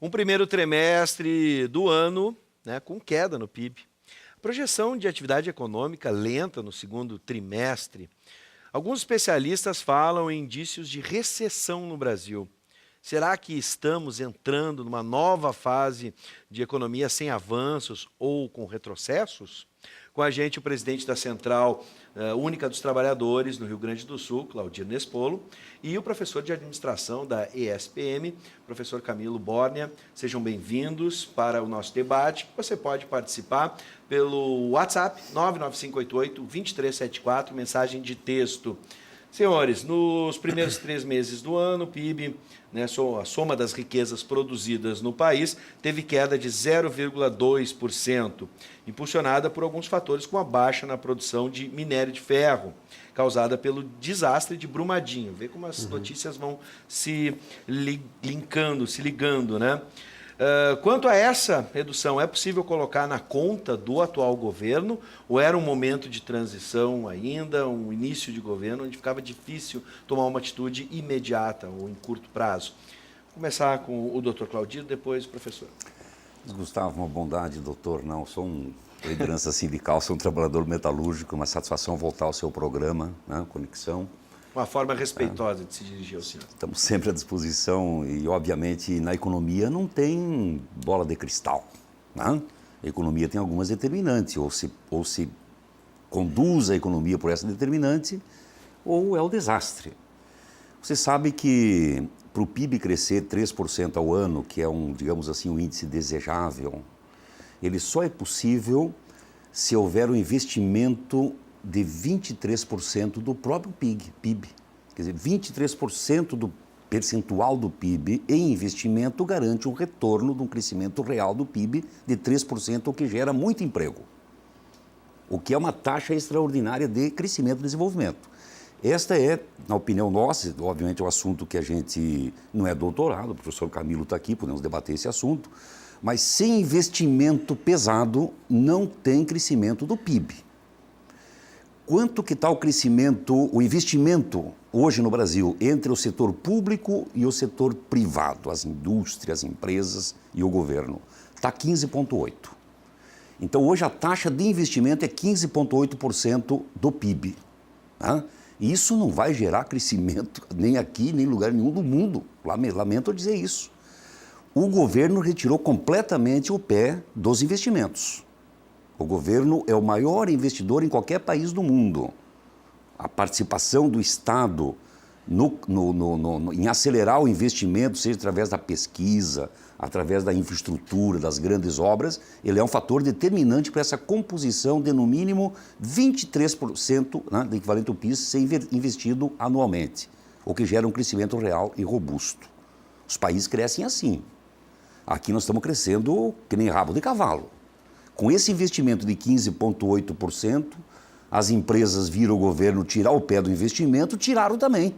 Um primeiro trimestre do ano, né, com queda no PIB. Projeção de atividade econômica lenta no segundo trimestre. Alguns especialistas falam em indícios de recessão no Brasil. Será que estamos entrando numa nova fase de economia sem avanços ou com retrocessos? Com a gente, o presidente da Central Única dos Trabalhadores, no Rio Grande do Sul, Claudir Nespolo, e o professor de administração da ESPM, professor Camilo Bórnia. Sejam bem-vindos para o nosso debate. Você pode participar pelo WhatsApp 99588-2374, mensagem de texto. Senhores, nos primeiros 3 meses do ano, o PIB, né, a soma das riquezas produzidas no país, teve queda de 0,2%, impulsionada por alguns fatores, como a baixa na produção de minério de ferro, causada pelo desastre de Brumadinho. Vê como as notícias vão se ligando, né? Quanto a essa redução, é possível colocar na conta do atual governo ou era um momento de transição ainda, um início de governo onde ficava difícil tomar uma atitude imediata ou em curto prazo? Vou começar com o doutor Claudir, depois o professor. Gustavo, uma bondade, doutor, não, sou um liderança sindical, sou um trabalhador metalúrgico, uma satisfação voltar ao seu programa, né, Conexão. Uma forma respeitosa de se dirigir ao senhor. Estamos sempre à disposição e, obviamente, na economia não tem bola de cristal, né? A economia tem algumas determinantes, ou se conduz a economia por essa determinante, ou é o desastre. Você sabe que para o PIB crescer 3% ao ano, que é digamos assim, um índice desejável, ele só é possível se houver um investimento de 23% do próprio PIB. Quer dizer, 23% do percentual do PIB em investimento garante um retorno de um crescimento real do PIB de 3%, o que gera muito emprego. O que é uma taxa extraordinária de crescimento e desenvolvimento. Esta é, na opinião nossa, obviamente é um assunto que a gente não é doutorado, o professor Camilo está aqui, podemos debater esse assunto, mas sem investimento pesado não tem crescimento do PIB. Quanto que está o crescimento, o investimento hoje no Brasil entre o setor público e o setor privado, as indústrias, as empresas e o governo? Está 15,8%. Então, hoje a taxa de investimento é 15,8% do PIB. Né? E isso não vai gerar crescimento nem aqui, nem em lugar nenhum do mundo. Lamento dizer isso. O governo retirou completamente o pé dos investimentos. O governo é o maior investidor em qualquer país do mundo. A participação do Estado em acelerar o investimento, seja através da pesquisa, através da infraestrutura, das grandes obras, ele é um fator determinante para essa composição de, no mínimo, 23%, né, do equivalente ao PIB ser investido anualmente, o que gera um crescimento real e robusto. Os países crescem assim. Aqui nós estamos crescendo que nem rabo de cavalo. Com esse investimento de 15,8%, as empresas viram o governo tirar o pé do investimento, tiraram também.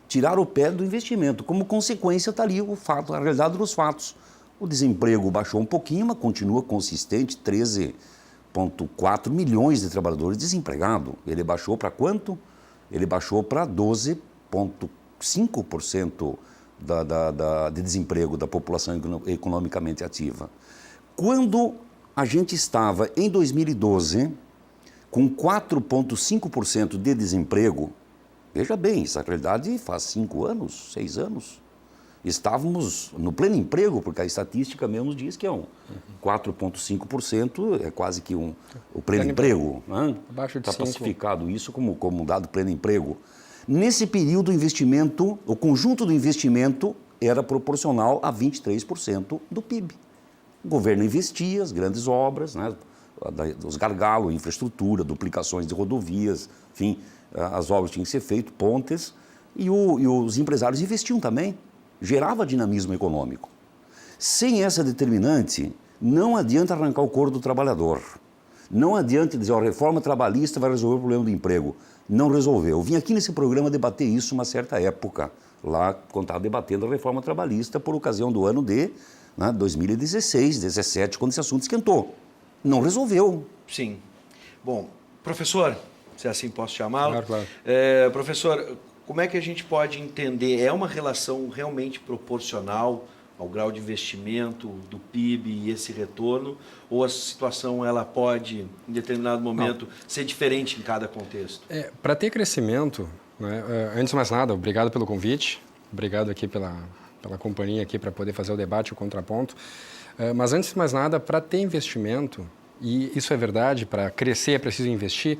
Tiraram o pé do investimento. Como consequência está ali o fato, a realidade dos fatos. O desemprego baixou um pouquinho, mas continua consistente, 13,4 milhões de trabalhadores desempregados. Ele baixou para quanto? Ele baixou para 12,5% de desemprego da população economicamente ativa. Quando a gente estava, em 2012, com 4,5% de desemprego. Veja bem, essa realidade faz 5 anos, 6 anos. Estávamos no pleno emprego, porque a estatística mesmo diz que é 4,5%, é quase que o pleno emprego. Né? Abaixo de 5%. Está classificado isso como um dado pleno emprego. Nesse período, o conjunto do investimento era proporcional a 23% do PIB. O governo investia, as grandes obras, né, os gargalos, infraestrutura, duplicações de rodovias, enfim, as obras tinham que ser feitas, pontes, e os empresários investiam também, gerava dinamismo econômico. Sem essa determinante, não adianta arrancar o couro do trabalhador, não adianta dizer, a reforma trabalhista vai resolver o problema do emprego. Não resolveu. Eu vim aqui nesse programa debater isso uma certa época, lá quando estava debatendo a reforma trabalhista por ocasião do ano de 2016, 2017, quando esse assunto esquentou. Não resolveu. Sim. Bom, professor, se assim posso chamá-lo. Claro. Professor, como é que a gente pode entender? É uma relação realmente proporcional ao grau de investimento do PIB e esse retorno? Ou a situação ela pode, em determinado momento, ser diferente em cada contexto? Para ter crescimento, né, antes de mais nada, obrigado pelo convite, obrigado aqui pela companhia aqui para poder fazer o debate, o contraponto. Mas antes de mais nada, para ter investimento, e isso é verdade, para crescer é preciso investir.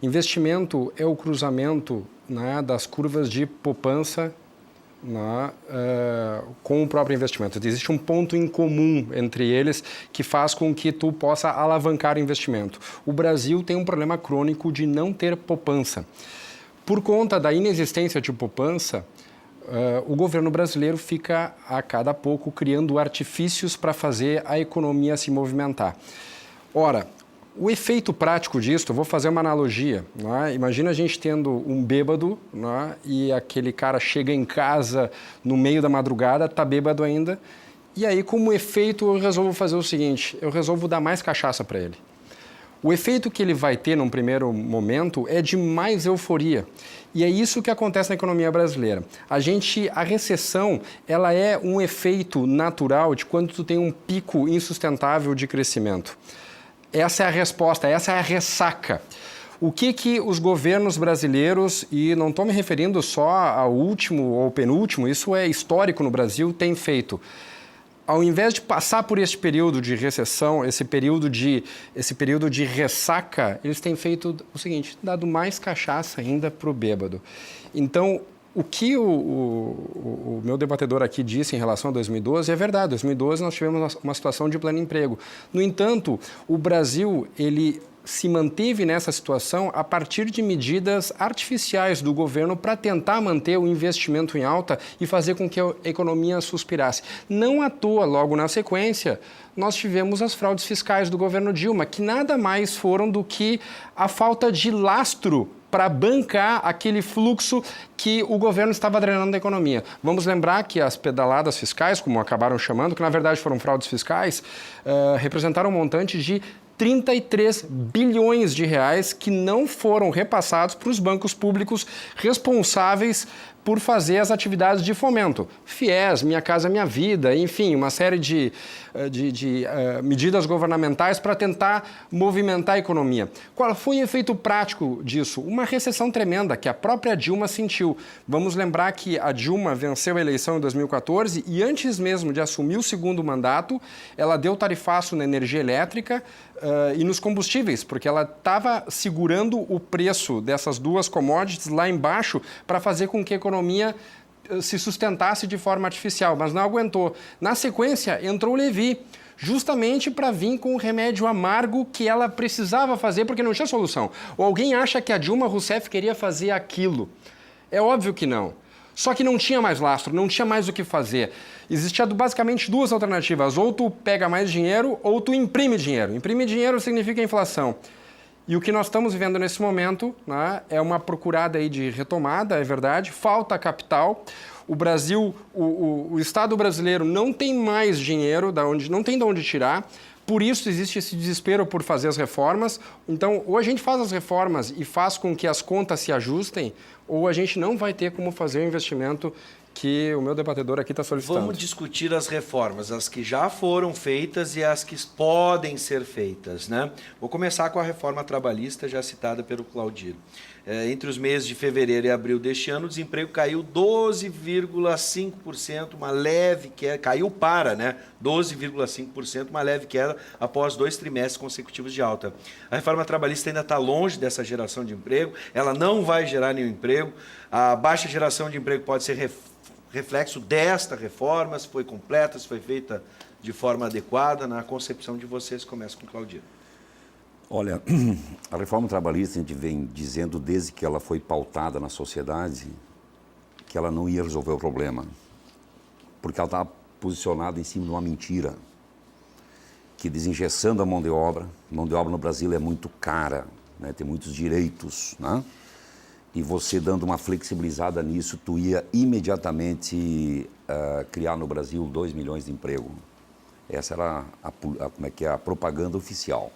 Investimento é o cruzamento, né, das curvas de poupança, né, com o próprio investimento. Existe um ponto em comum entre eles que faz com que tu possa alavancar o investimento. O Brasil tem um problema crônico de não ter poupança. Por conta da inexistência de poupança, o governo brasileiro fica a cada pouco criando artifícios para fazer a economia se movimentar. Ora, o efeito prático disso, eu vou fazer uma analogia. Né? Imagina a gente tendo um bêbado, né? E aquele cara chega em casa no meio da madrugada, está bêbado ainda, e aí como efeito eu resolvo fazer o seguinte, eu resolvo dar mais cachaça para ele. O efeito que ele vai ter num primeiro momento é de mais euforia. E é isso que acontece na economia brasileira. A recessão, ela é um efeito natural de quando tu tem um pico insustentável de crescimento. Essa é a resposta, essa é a ressaca. O que os governos brasileiros, e não estou me referindo só ao último ou penúltimo, isso é histórico no Brasil, têm feito? Ao invés de passar por este período de recessão, esse período de ressaca, eles têm feito o seguinte, dado mais cachaça ainda para o bêbado. Então, o que o meu debatedor aqui disse em relação a 2012 é verdade. Em 2012 nós tivemos uma situação de pleno emprego. No entanto, o Brasil, ele se manteve nessa situação a partir de medidas artificiais do governo para tentar manter o investimento em alta e fazer com que a economia suspirasse. Não à toa, logo na sequência, nós tivemos as fraudes fiscais do governo Dilma, que nada mais foram do que a falta de lastro para bancar aquele fluxo que o governo estava drenando da economia. Vamos lembrar que as pedaladas fiscais, como acabaram chamando, que na verdade foram fraudes fiscais, representaram um montante de 33 bilhões de reais que não foram repassados para os bancos públicos responsáveis por fazer as atividades de fomento. FIES, Minha Casa Minha Vida, enfim, uma série de medidas governamentais para tentar movimentar a economia. Qual foi o efeito prático disso? Uma recessão tremenda que a própria Dilma sentiu. Vamos lembrar que a Dilma venceu a eleição em 2014 e antes mesmo de assumir o segundo mandato, ela deu tarifaço na energia elétrica e nos combustíveis, porque ela estava segurando o preço dessas duas commodities lá embaixo para fazer com que a economia se sustentasse de forma artificial, mas não aguentou. Na sequência, entrou o Levi, justamente para vir com o remédio amargo que ela precisava fazer, porque não tinha solução. Ou alguém acha que a Dilma Rousseff queria fazer aquilo? É óbvio que não. Só que não tinha mais lastro, não tinha mais o que fazer. Existiam basicamente duas alternativas. Ou tu pega mais dinheiro, ou tu imprime dinheiro. Imprimir dinheiro significa inflação. E o que nós estamos vivendo nesse momento, né, é uma procurada aí de retomada, é verdade, falta capital. O Brasil, o Estado brasileiro não tem mais dinheiro, não tem de onde tirar. Por isso existe esse desespero por fazer as reformas. Então, ou a gente faz as reformas e faz com que as contas se ajustem, ou a gente não vai ter como fazer o investimento que o meu debatedor aqui está solicitando. Vamos discutir as reformas, as que já foram feitas e as que podem ser feitas, né? Vou começar com a reforma trabalhista já citada pelo Claudiro. Entre os meses de fevereiro e abril deste ano, o desemprego caiu 12,5%, uma leve queda, caiu para, né? 12,5%, uma leve queda após 2 trimestres consecutivos de alta. A reforma trabalhista ainda está longe dessa geração de emprego, ela não vai gerar nenhum emprego, a baixa geração de emprego pode ser reflexo desta reforma, se foi completa, se foi feita de forma adequada. Na concepção de vocês, começa com o Claudiro. Olha, a reforma trabalhista, a gente vem dizendo desde que ela foi pautada na sociedade que ela não ia resolver o problema, porque ela estava posicionada em cima de uma mentira, que desengessando a mão de obra no Brasil é muito cara, né? Tem muitos direitos, né? E você dando uma flexibilizada nisso, tu ia imediatamente criar no Brasil 2 milhões de emprego. Essa era a propaganda oficial.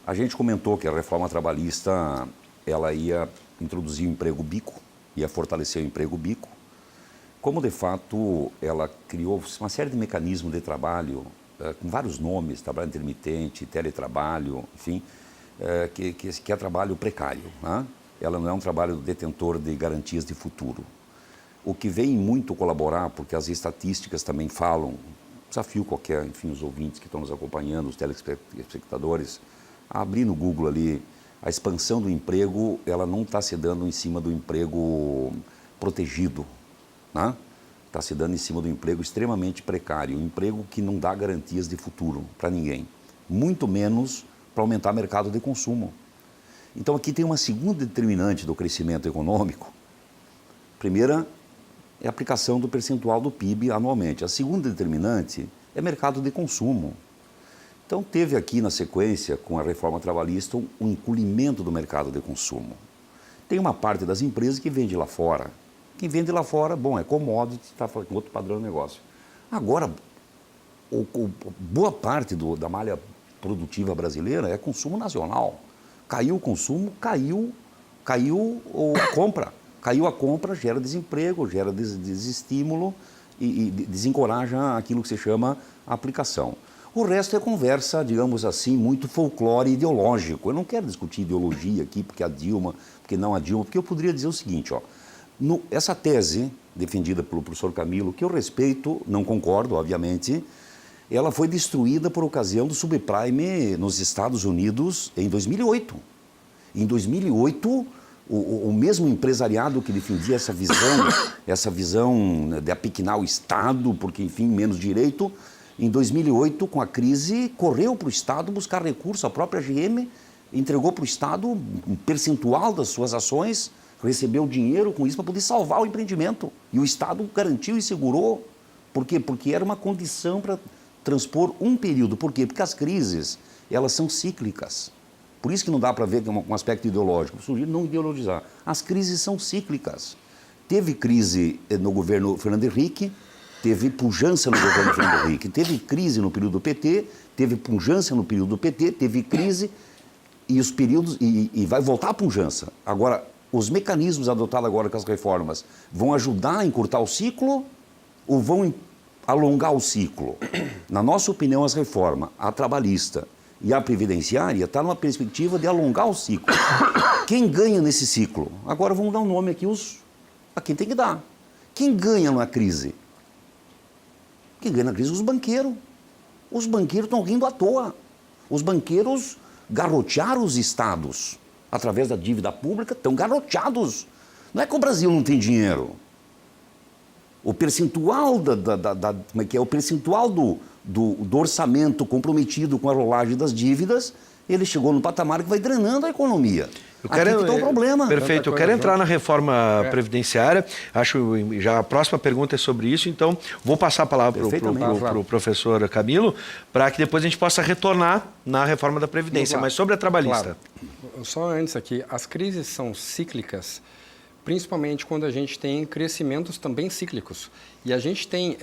A gente comentou que a reforma trabalhista ela ia introduzir o emprego bico, ia fortalecer o emprego bico, como de fato ela criou uma série de mecanismos de trabalho, com vários nomes, trabalho intermitente, teletrabalho, enfim, que é trabalho precário, né? Ela não é um trabalho detentor de garantias de futuro. O que vem muito colaborar, porque as estatísticas também falam, desafio qualquer, enfim, os ouvintes que estão nos acompanhando, os telespectadores, a abrir no Google ali, a expansão do emprego, ela não está se dando em cima do emprego protegido, né? Está se dando em cima do emprego extremamente precário, um emprego que não dá garantias de futuro para ninguém, muito menos para aumentar o mercado de consumo. Então aqui tem uma segunda determinante do crescimento econômico. Primeira é a aplicação do percentual do PIB anualmente. A segunda determinante é mercado de consumo. Então teve aqui na sequência, com a reforma trabalhista, um encolhimento do mercado de consumo. Tem uma parte das empresas que vende lá fora. Quem vende lá fora, bom, é commodity, está falando com outro padrão de negócio. Agora, boa parte da malha produtiva brasileira é consumo nacional. Caiu o consumo, caiu a compra. Caiu a compra, gera desemprego, gera desestímulo e desencoraja aquilo que se chama aplicação. O resto é conversa, digamos assim, muito folclore ideológico. Eu não quero discutir ideologia aqui, porque a Dilma, porque não a Dilma, porque eu poderia dizer o seguinte, ó, essa tese defendida pelo professor Camilo, que eu respeito, não concordo, obviamente, ela foi destruída por ocasião do subprime nos Estados Unidos em 2008. Em 2008, o mesmo empresariado que defendia essa visão de apequenar o Estado, porque, enfim, menos direito, em 2008, com a crise, correu para o Estado buscar recursos. A própria GM entregou para o Estado um percentual das suas ações, recebeu dinheiro com isso para poder salvar o empreendimento. E o Estado garantiu e segurou. Por quê? Porque era uma condição para transpor um período. Por quê? Porque as crises, elas são cíclicas. Por isso que não dá para ver que é um aspecto ideológico. Sugiro não ideologizar. As crises são cíclicas. Teve crise no governo Fernando Henrique, teve pujança no governo Fernando Henrique, teve crise no período do PT, teve pujança no período do PT, teve crise e os períodos e vai voltar a pujança. Agora, os mecanismos adotados agora com as reformas vão ajudar a encurtar o ciclo ou vão alongar o ciclo? Na nossa opinião, as reformas, a trabalhista e a previdenciária, está numa perspectiva de alongar o ciclo. Quem ganha nesse ciclo? Agora vamos dar um nome aqui a quem tem que dar. Quem ganha na crise? Quem ganha na crise? Os banqueiros. Os banqueiros estão rindo à toa. Os banqueiros garrotearam os estados através da dívida pública, estão garroteados. Não é que o Brasil não tem dinheiro. O percentual como é que é? O percentual do orçamento comprometido com a rolagem das dívidas, ele chegou num patamar que vai drenando a economia. Aqui que está o problema. Perfeito. Eu quero entrar na reforma previdenciária. Acho já a próxima pergunta é sobre isso, então vou passar a palavra para o professor Camilo, para que depois a gente possa retornar na reforma da Previdência, mas sobre a trabalhista. Claro. Só antes aqui, as crises são cíclicas, principalmente quando a gente tem crescimentos também cíclicos. E a gente tem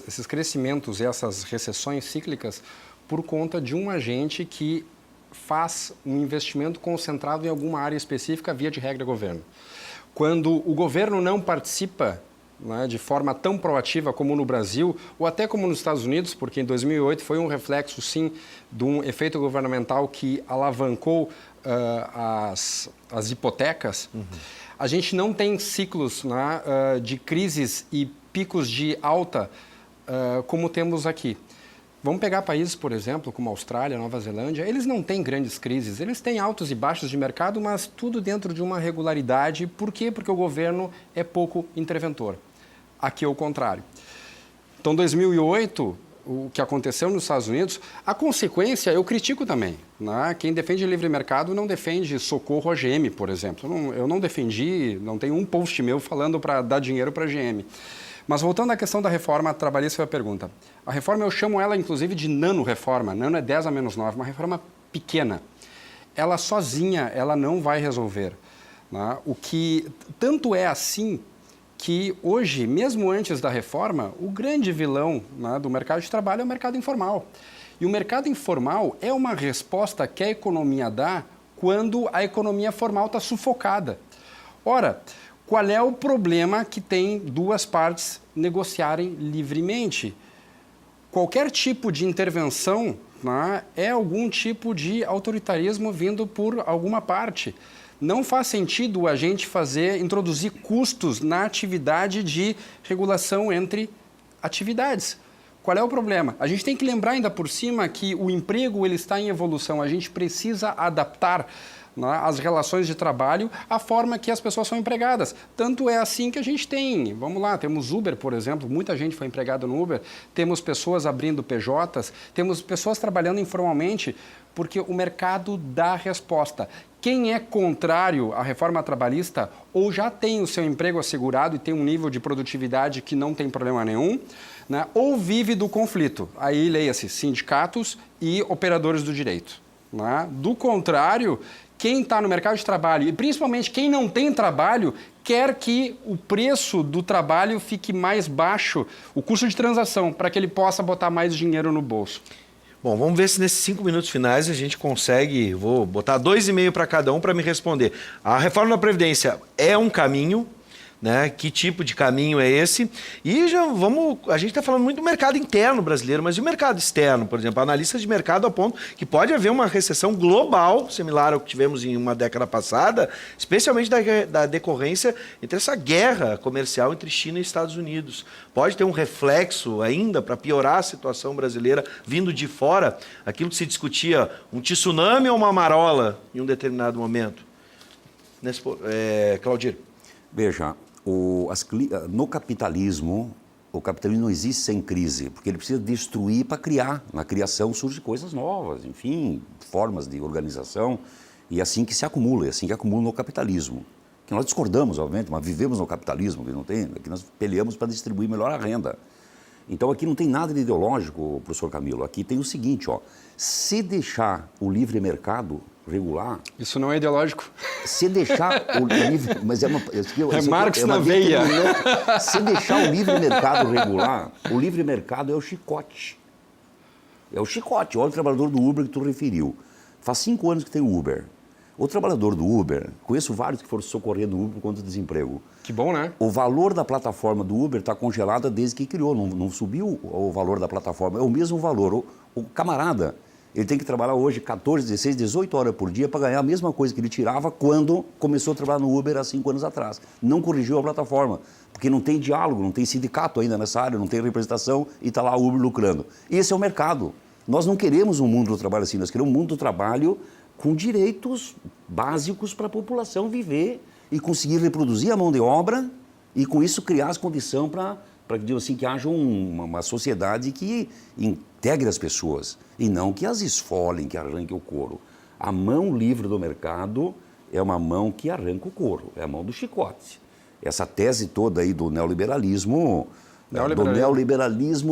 esses crescimentos e essas recessões cíclicas por conta de um agente que faz um investimento concentrado em alguma área específica via de regra governo. Quando o governo não participa, né, de forma tão proativa como no Brasil, ou até como nos Estados Unidos, porque em 2008 foi um reflexo, sim, de um efeito governamental que alavancou as hipotecas, a gente não tem ciclos, né, de crises e picos de alta como temos aqui. Vamos pegar países, por exemplo, como a Austrália, Nova Zelândia, eles não têm grandes crises, eles têm altos e baixos de mercado, mas tudo dentro de uma regularidade. Por quê? Porque o governo é pouco interventor. Aqui é o contrário. Então, 2008, o que aconteceu nos Estados Unidos, a consequência eu critico também, né? Quem defende livre mercado não defende socorro à GM, por exemplo. Eu não defendi, não tem um post meu falando para dar dinheiro para a GM. Mas voltando à questão da reforma trabalhista, foi a pergunta. A reforma, eu chamo ela, inclusive, de nano-reforma. Nano é 10 a menos 9, uma reforma pequena. Ela sozinha, ela não vai resolver, né? O que tanto é assim que hoje, mesmo antes da reforma, o grande vilão, né, do mercado de trabalho é o mercado informal. E o mercado informal é uma resposta que a economia dá quando a economia formal está sufocada. Ora, Qual é o problema que tem duas partes negociarem livremente? Qualquer tipo de intervenção, né, é algum tipo de autoritarismo vindo por alguma parte. Não faz sentido a gente introduzir custos na atividade de regulação entre atividades. Qual é o problema? A gente tem que lembrar ainda por cima que o emprego ele está em evolução. A gente precisa adaptar, né, as relações de trabalho à forma que as pessoas são empregadas. Tanto é assim que a gente tem, vamos lá, temos Uber, por exemplo, muita gente foi empregada no Uber, temos pessoas abrindo PJs, temos pessoas trabalhando informalmente, porque o mercado dá resposta. Quem é contrário à reforma trabalhista ou já tem o seu emprego assegurado e tem um nível de produtividade que não tem problema nenhum, né, ou vive do conflito. Aí leia-se sindicatos e operadores do direito. Né? Do contrário, quem está no mercado de trabalho, e principalmente quem não tem trabalho, quer que o preço do trabalho fique mais baixo, o custo de transação, para que ele possa botar mais dinheiro no bolso. Bom, vamos ver se nesses 5 minutos finais a gente consegue, vou botar 2,5 para cada um para me responder. A reforma da Previdência é um caminho, né? Que tipo de caminho é esse? E já vamos, a gente está falando muito do mercado interno brasileiro, mas e o mercado externo, por exemplo? Analistas de mercado apontam que pode haver uma recessão global, similar ao que tivemos em uma década passada, especialmente da decorrência entre essa guerra comercial entre China e Estados Unidos. Pode ter um reflexo ainda para piorar a situação brasileira vindo de fora, aquilo que se discutia, um tsunami ou uma marola em um determinado momento. Claudir. Veja, no capitalismo, o capitalismo não existe sem crise, porque ele precisa destruir para criar. Na criação surgem coisas novas, enfim, formas de organização, e é assim que se acumula, é assim que acumula no capitalismo. Que nós discordamos, obviamente, mas vivemos no capitalismo, que nós peleamos para distribuir melhor a renda. Então aqui não tem nada de ideológico, professor Camilo, aqui tem o seguinte, ó, se deixar o livre mercado regular... Isso não é ideológico. Se deixar o livre... Mas é Marx na veia. Se deixar o livre mercado regular, o livre mercado é o chicote. É o chicote. Olha o trabalhador do Uber que tu referiu. Faz 5 anos que tem o Uber. O trabalhador do Uber, conheço vários que foram socorrer do Uber por conta do desemprego. Que bom, né? O valor da plataforma do Uber está congelada desde que criou, não subiu o valor da plataforma, é o mesmo valor. O camarada, ele tem que trabalhar hoje 14, 16, 18 horas por dia para ganhar a mesma coisa que ele tirava quando começou a trabalhar no Uber há 5 anos atrás. Não corrigiu a plataforma, porque não tem diálogo, não tem sindicato ainda nessa área, não tem representação e está lá o Uber lucrando. Esse é o mercado. Nós não queremos um mundo do trabalho assim, nós queremos um mundo do trabalho com direitos básicos para a população viver e conseguir reproduzir a mão de obra e, com isso, criar as condições para assim, que haja uma sociedade que integre as pessoas e não que as esfolem, que arranque o couro. A mão livre do mercado é uma mão que arranca o couro, é a mão do chicote. Essa tese toda aí do neoliberalismo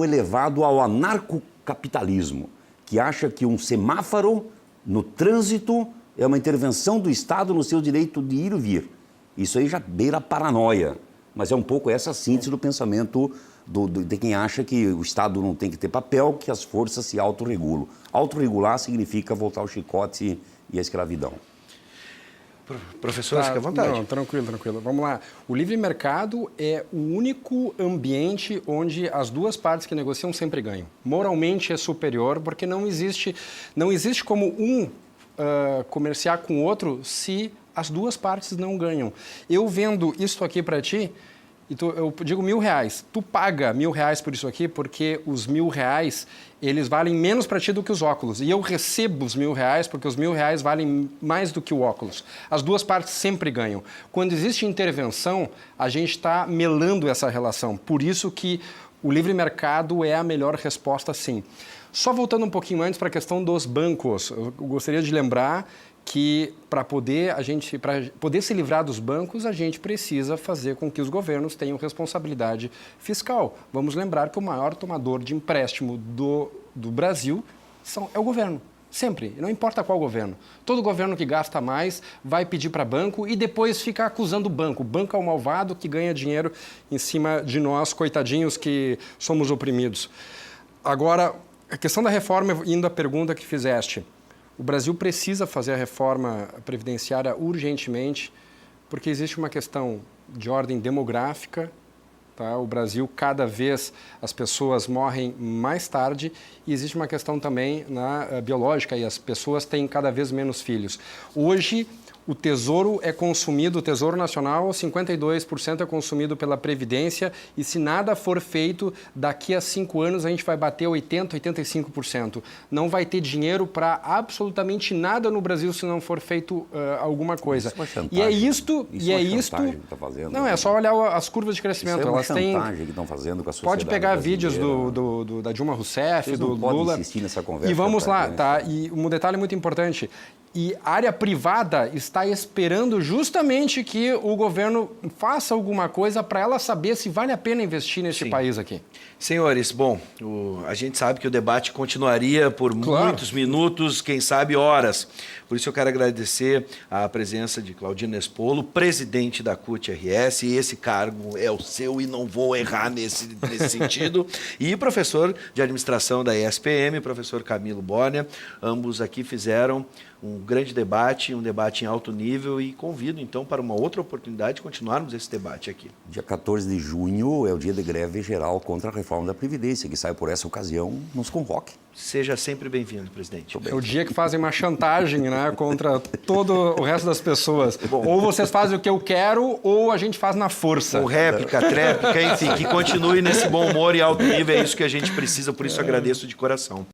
elevado ao anarcocapitalismo, que acha que um semáforo no trânsito é uma intervenção do Estado no seu direito de ir e vir. Isso aí já beira a paranoia, mas é um pouco essa síntese do pensamento de quem acha que o Estado não tem que ter papel, que as forças se autorregulam. Autorregular significa voltar ao chicote e à escravidão. Professor, fica à vontade. Não, tranquilo. Vamos lá. O livre mercado é o único ambiente onde as duas partes que negociam sempre ganham. Moralmente é superior, porque não existe como um comerciar com o outro se as duas partes não ganham. Eu vendo isso aqui para ti, eu digo R$1.000. Tu paga R$1.000 por isso aqui porque os R$1.000 eles valem menos para ti do que os óculos. E eu recebo os R$1.000 porque os R$1.000 valem mais do que o óculos. As duas partes sempre ganham. Quando existe intervenção, a gente está melando essa relação. Por isso que o livre mercado é a melhor resposta, sim. Só voltando um pouquinho antes para a questão dos bancos, eu gostaria de lembrar que para poder se livrar dos bancos, a gente precisa fazer com que os governos tenham responsabilidade fiscal. Vamos lembrar que o maior tomador de empréstimo do Brasil é o governo. Sempre, não importa qual governo. Todo governo que gasta mais vai pedir para banco e depois fica acusando o banco. O banco é o malvado que ganha dinheiro em cima de nós, coitadinhos que somos oprimidos. Agora, a questão da reforma, indo à pergunta que fizeste. O Brasil precisa fazer a reforma previdenciária urgentemente, porque existe uma questão de ordem demográfica. Tá? O Brasil, cada vez as pessoas morrem mais tarde e existe uma questão também biológica e as pessoas têm cada vez menos filhos. Hoje, o Tesouro é consumido, o Tesouro Nacional, 52% é consumido pela Previdência e se nada for feito, daqui a 5 anos a gente vai bater 80%, 85%. Não vai ter dinheiro para absolutamente nada no Brasil se não for feito alguma coisa. Isso é uma chantagem. E é isto... Isso é uma chantagem que tá fazendo. Não, é só olhar as curvas de crescimento. Isso é uma Elas têm... chantagem que estão fazendo com a sociedade Pode pegar vídeos brasileira. da Dilma Rousseff, Vocês do não podem Lula. insistir nessa conversa, E vamos lá, né? tá? E um detalhe muito importante. E a área privada está esperando justamente que o governo faça alguma coisa para ela saber se vale a pena investir neste país aqui. Senhores, bom, a gente sabe que o debate continuaria por muitos minutos, quem sabe horas. Por isso eu quero agradecer a presença de Claudino Nespolo, presidente da CUT-RS, e esse cargo é o seu e não vou errar nesse sentido. E professor de administração da ESPM, professor Camilo Borner, ambos aqui fizeram um grande debate, um debate em alto nível e convido então para uma outra oportunidade de continuarmos esse debate aqui. Dia 14 de junho é o dia de greve geral contra a reforma da Previdência, que sai por essa ocasião, nos convoque. Seja sempre bem-vindo, presidente. É o dia que fazem uma chantagem, né, contra todo o resto das pessoas. Ou vocês fazem o que eu quero, ou a gente faz na força. Ou réplica, tréplica, enfim, que continue nesse bom humor e alto nível, é isso que a gente precisa, por isso agradeço de coração.